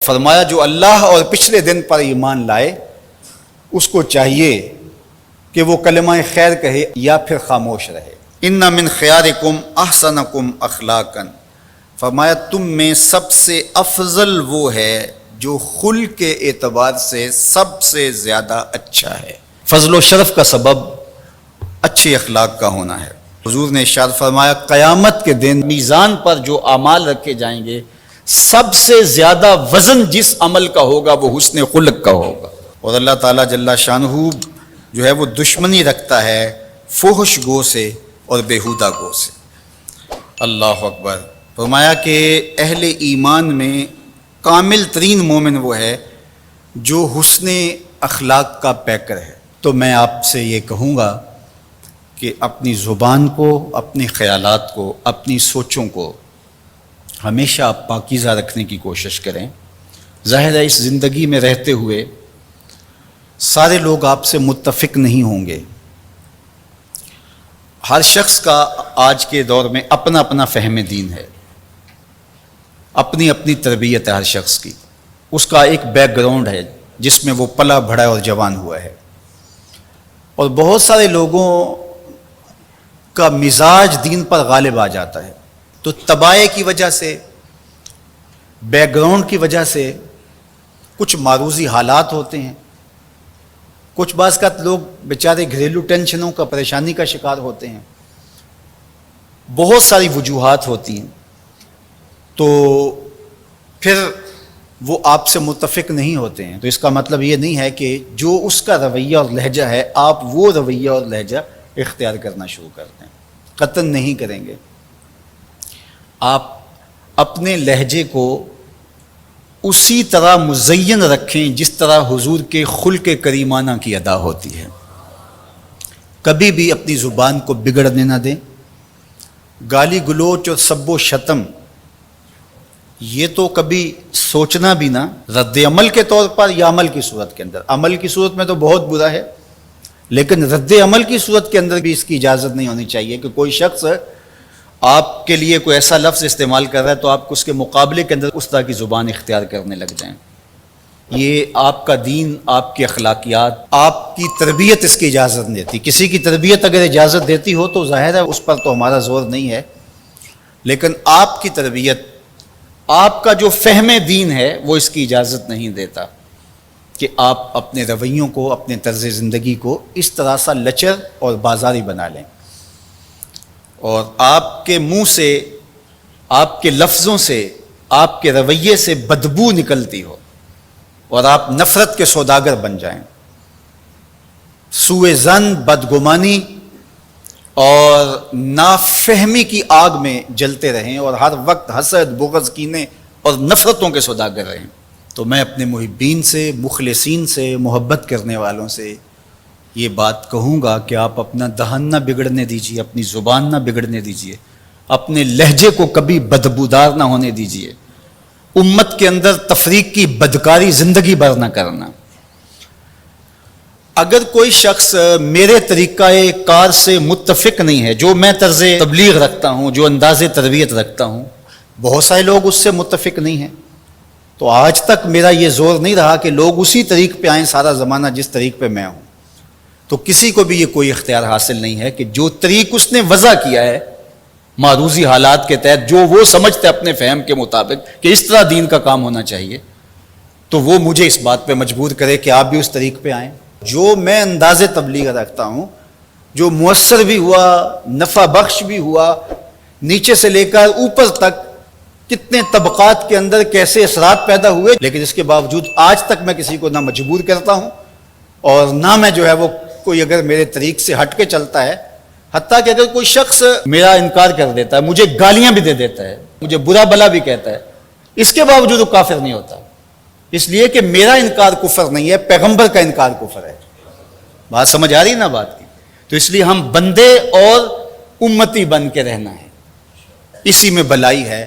فرمایا جو اللہ اور پچھلے دن پر ایمان لائے اس کو چاہیے کہ وہ کلمہ خیر کہے یا پھر خاموش رہے۔ ان من خیارکم احسنکم اخلاقا، فرمایا تم میں سب سے افضل وہ ہے جو خلق کے اعتبار سے سب سے زیادہ اچھا ہے۔ فضل و شرف کا سبب اچھے اخلاق کا ہونا ہے۔ حضور نے ارشاد فرمایا قیامت کے دن میزان پر جو اعمال رکھے جائیں گے سب سے زیادہ وزن جس عمل کا ہوگا وہ حسن خلق کا ہوگا۔ اور اللہ تعالیٰ جل شانہ جو ہے وہ دشمنی رکھتا ہے فحش گو سے اور بیہودہ گو سے۔ اللہ اکبر۔ فرمایا کہ اہل ایمان میں کامل ترین مومن وہ ہے جو حسن اخلاق کا پیکر ہے۔ تو میں آپ سے یہ کہوں گا کہ اپنی زبان کو، اپنے خیالات کو، اپنی سوچوں کو ہمیشہ آپ پاکیزہ رکھنے کی کوشش کریں۔ ظاہر ہے اس زندگی میں رہتے ہوئے سارے لوگ آپ سے متفق نہیں ہوں گے۔ ہر شخص کا آج کے دور میں اپنا اپنا فہم دین ہے، اپنی اپنی تربیت ہے ہر شخص کی، اس کا ایک بیک گراؤنڈ ہے جس میں وہ پلا بڑھا اور جوان ہوا ہے۔ اور بہت سارے لوگوں کا مزاج دین پر غالب آ جاتا ہے، تو طباع کی وجہ سے، بیک گراؤنڈ کی وجہ سے کچھ معروضی حالات ہوتے ہیں، کچھ بعض کا لوگ بیچارے گھریلو ٹینشنوں کا، پریشانی کا شکار ہوتے ہیں، بہت ساری وجوہات ہوتی ہیں، تو پھر وہ آپ سے متفق نہیں ہوتے ہیں۔ تو اس کا مطلب یہ نہیں ہے کہ جو اس کا رویہ اور لہجہ ہے آپ وہ رویہ اور لہجہ اختیار کرنا شروع کر دیں، قطعاً نہیں کریں گے۔ آپ اپنے لہجے کو اسی طرح مزین رکھیں جس طرح حضور کے خلق کریمانہ کی ادا ہوتی ہے۔ کبھی بھی اپنی زبان کو بگڑنے نہ دیں۔ گالی گلوچ اور سب و شتم یہ تو کبھی سوچنا بھی نہ، رد عمل کے طور پر یا عمل کی صورت کے اندر۔ عمل کی صورت میں تو بہت برا ہے، لیکن رد عمل کی صورت کے اندر بھی اس کی اجازت نہیں ہونی چاہیے کہ کوئی شخص آپ کے لیے کوئی ایسا لفظ استعمال کر رہا ہے تو آپ اس کے مقابلے کے اندر اس طرح کی زبان اختیار کرنے لگ جائیں۔ یہ آپ کا دین، آپ کی اخلاقیات، آپ کی تربیت اس کی اجازت نہیں دیتی۔ کسی کی تربیت اگر اجازت دیتی ہو تو ظاہر ہے اس پر تو ہمارا زور نہیں ہے، لیکن آپ کی تربیت، آپ کا جو فہم دین ہے وہ اس کی اجازت نہیں دیتا کہ آپ اپنے رویوں کو، اپنے طرز زندگی کو اس طرح سا لچر اور بازاری بنا لیں، اور آپ کے منہ سے، آپ کے لفظوں سے، آپ کے رویے سے بدبو نکلتی ہو اور آپ نفرت کے سوداگر بن جائیں، سوء ظن، بدگمانی اور نافہمی کی آگ میں جلتے رہیں اور ہر وقت حسد، بغض، کینے اور نفرتوں کے سوداگر رہیں۔ تو میں اپنے محبین سے، مخلصین سے، محبت کرنے والوں سے یہ بات کہوں گا کہ آپ اپنا دہن نہ بگڑنے دیجیے، اپنی زبان نہ بگڑنے دیجیے، اپنے لہجے کو کبھی بدبودار نہ ہونے دیجیے، امت کے اندر تفریق کی بدکاری زندگی بھر نہ کرنا۔ اگر کوئی شخص میرے طریقہ کار سے متفق نہیں ہے، جو میں طرز تبلیغ رکھتا ہوں، جو انداز تربیت رکھتا ہوں، بہت سارے لوگ اس سے متفق نہیں ہیں، تو آج تک میرا یہ زور نہیں رہا کہ لوگ اسی طریق پہ آئیں سارا زمانہ جس طریق پہ میں ہوں۔ تو کسی کو بھی یہ کوئی اختیار حاصل نہیں ہے کہ جو طریق اس نے وضع کیا ہے معروضی حالات کے تحت، جو وہ سمجھتے اپنے فہم کے مطابق کہ اس طرح دین کا کام ہونا چاہیے، تو وہ مجھے اس بات پہ مجبور کرے کہ آپ بھی اس طریق پہ آئیں۔ جو میں انداز تبلیغ رکھتا ہوں، جو مؤثر بھی ہوا، نفع بخش بھی ہوا، نیچے سے لے کر اوپر تک کتنے طبقات کے اندر کیسے اثرات پیدا ہوئے، لیکن اس کے باوجود آج تک میں کسی کو نہ مجبور کرتا ہوں اور نہ میں جو ہے وہ کوئی اگر میرے طریق سے ہٹ کے چلتا ہے، حتیٰ کہ اگر کوئی شخص میرا انکار کر دیتا ہے، مجھے گالیاں بھی دے دیتا ہے، مجھے برا بلا بھی کہتا ہے، اس کے باوجود وہ کافر نہیں ہوتا، اس لیے کہ میرا انکار کفر نہیں ہے، پیغمبر کا انکار کفر ہے۔ بات سمجھ آ رہی نا بات کی؟ تو اس لیے ہم بندے اور امتی بن کے رہنا ہے، اسی میں بلائی ہے۔